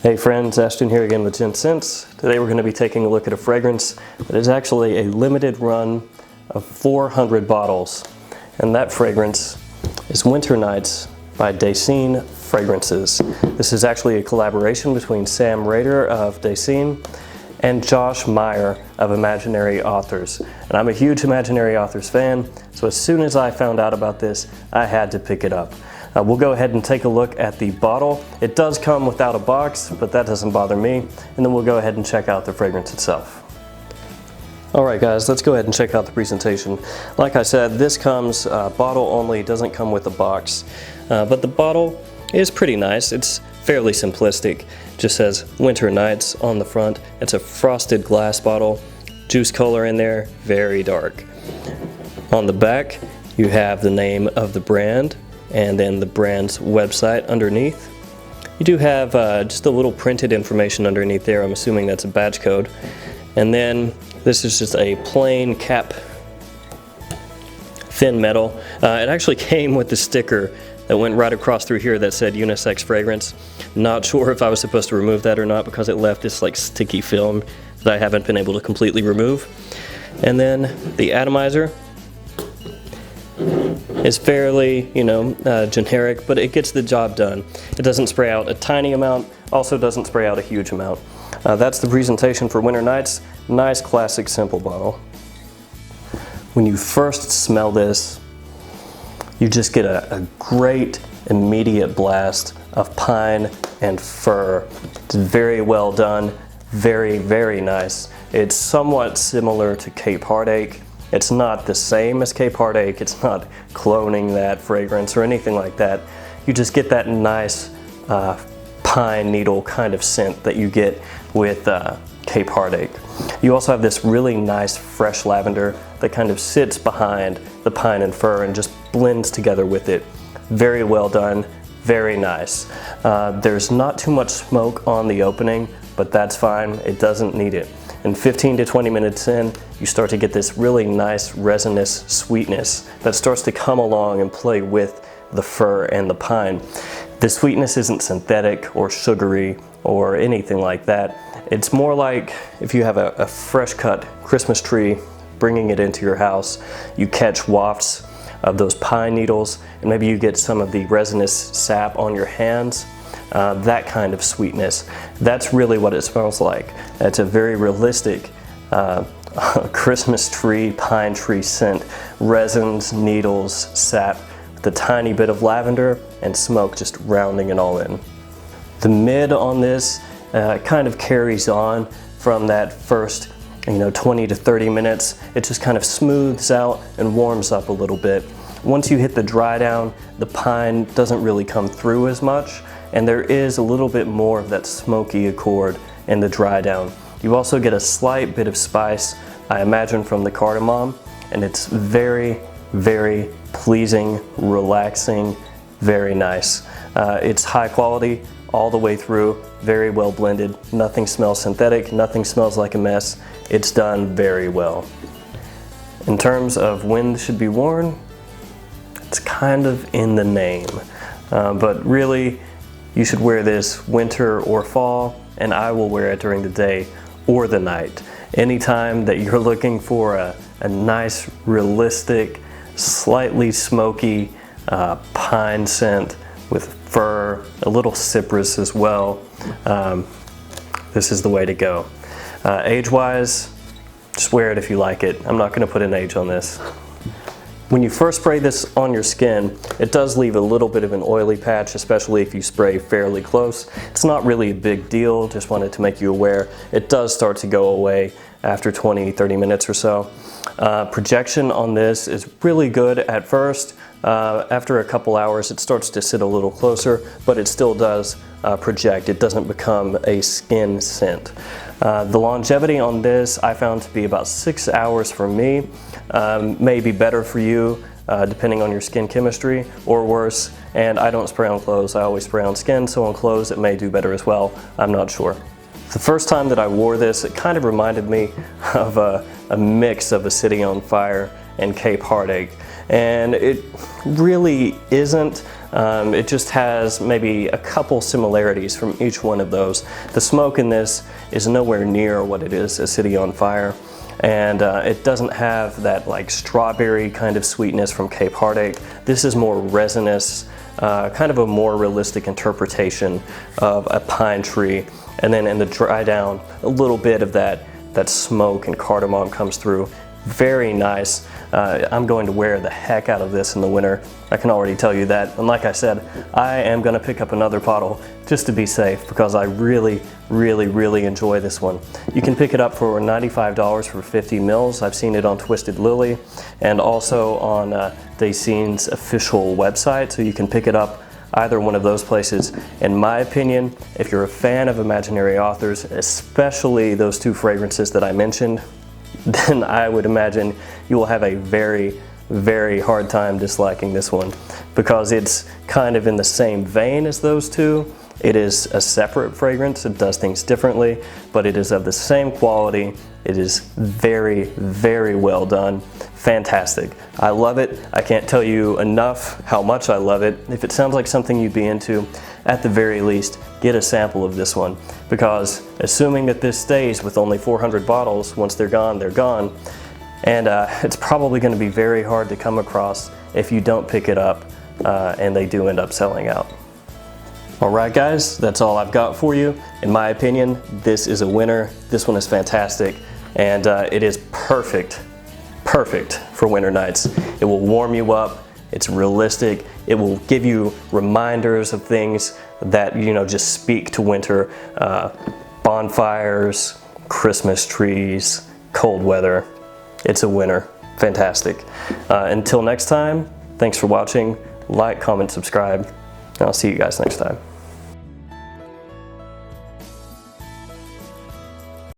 Hey friends, Ashton here again with Decants. Today we're going to be taking a look at a fragrance that is actually a limited run of 400 bottles. And that fragrance is Winter Nights by Dasein Fragrances. This is actually a collaboration between Sam Rader of Dasein and Josh Meyer of Imaginary Authors. And I'm a huge Imaginary Authors fan, so as soon as I found out about this, I had to pick it up. We'll go ahead and take a look at the bottle. It does come without a box, but that doesn't bother me. And then we'll go ahead and check out the fragrance itself. Alright guys, let's go ahead and check out the presentation. Like I said, this comes bottle only, doesn't come with a box. But the bottle is pretty nice. It's fairly simplistic. Just says Winter Nights on the front. It's a frosted glass bottle. Juice color in there, very dark. On the back, you have the name of the brand and then the brand's website underneath. You do have just a little printed information underneath there. I'm assuming that's a badge code. And then this is just a plain cap, thin metal. It actually came with the sticker that went right across through here that said unisex fragrance. Not sure if I was supposed to remove that or not because it left this like sticky film that I haven't been able to completely remove. And then the atomizer is fairly, generic, but it gets the job done. It doesn't spray out a tiny amount, also doesn't spray out a huge amount. That's the presentation for Winter Nights. Nice, classic, simple bottle. When you first smell this, you just get a great immediate blast of pine and fir. It's very well done, very, very nice. It's somewhat similar to Cape Heartache. It's not the same as Cape Heartache, it's not cloning that fragrance or anything like that. You just get that nice pine needle kind of scent that you get with Cape Heartache. You also have this really nice fresh lavender that kind of sits behind the pine and fir and just blends together with it. Very well done, very nice. There's not too much smoke on the opening, but that's fine, it doesn't need it. And 15 to 20 minutes in, you start to get this really nice resinous sweetness that starts to come along and play with the fir and the pine. The sweetness isn't synthetic or sugary or anything like that. It's more like if you have a fresh cut Christmas tree, bringing it into your house, you catch wafts of those pine needles, and maybe you get some of the resinous sap on your hands. That kind of sweetness. That's really what it smells like. It's a very realistic Christmas tree, pine tree scent. Resins, needles, sap, with a tiny bit of lavender and smoke just rounding it all in. The mid on this kind of carries on from that first 20 to 30 minutes. It just kind of smooths out and warms up a little bit. Once you hit the dry down, the pine doesn't really come through as much, and there is a little bit more of that smoky accord in the dry down. You also get a slight bit of spice, I imagine, from the cardamom, and it's very, very pleasing, relaxing, very nice. It's high quality all the way through, very well blended. Nothing smells synthetic, nothing smells like a mess. It's done very well. In terms of when this should be worn, it's kind of in the name, but really, you should wear this winter or fall, and I will wear it during the day or the night. Anytime that you're looking for a nice, realistic, slightly smoky pine scent with fir, a little cypress as well, this is the way to go. Age-wise, just wear it if you like it. I'm not going to put an age on this. When you first spray this on your skin, it does leave a little bit of an oily patch, especially if you spray fairly close. It's not really a big deal, just wanted to make you aware. It does start to go away after 20-30 minutes or so. Projection on this is really good at first. After a couple hours, it starts to sit a little closer, but it still does project. It doesn't become a skin scent. The longevity on this I found to be about 6 hours for me. May be better for you depending on your skin chemistry, or worse. And I don't spray on clothes, I always spray on skin, so on clothes it may do better as well. I'm not sure. The first time that I wore this, it kind of reminded me of a mix of A City on Fire and Cape Heartache. And it really isn't, It just has maybe a couple similarities from each one of those. The smoke in this is nowhere near what it is at City on Fire. And it doesn't have that like strawberry kind of sweetness from Cape Heartache. This is more resinous, kind of a more realistic interpretation of a pine tree. And then in the dry down, a little bit of that smoke and cardamom comes through. Very nice. I'm going to wear the heck out of this in the winter. I can already tell you that. And like I said, I am going to pick up another bottle just to be safe because I really, really, really enjoy this one. You can pick it up for $95 for 50 mils. I've seen it on Twisted Lily and also on Dasein's official website, so you can pick it up either one of those places. In my opinion, if you're a fan of imaginary authors, especially those two fragrances that I mentioned, then I would imagine you will have a very, very hard time disliking this one because it's kind of in the same vein as those two. It is a separate fragrance, it does things differently, but it is of the same quality. It is very, very well done. Fantastic. I love it. I can't tell you enough how much I love it. If it sounds like something you'd be into, at the very least, get a sample of this one, because assuming that this stays with only 400 bottles, once they're gone, they're gone. And it's probably going to be very hard to come across if you don't pick it up and they do end up selling out. Alright guys, that's all I've got for you. In my opinion, this is a winner. This one is fantastic, and it is perfect for winter nights. It will warm you up, it's realistic, it will give you reminders of things that, you know, just speak to winter. Bonfires, Christmas trees, cold weather. It's a winner. Fantastic. Until next time, thanks for watching. Like, comment, subscribe, and I'll see you guys next time.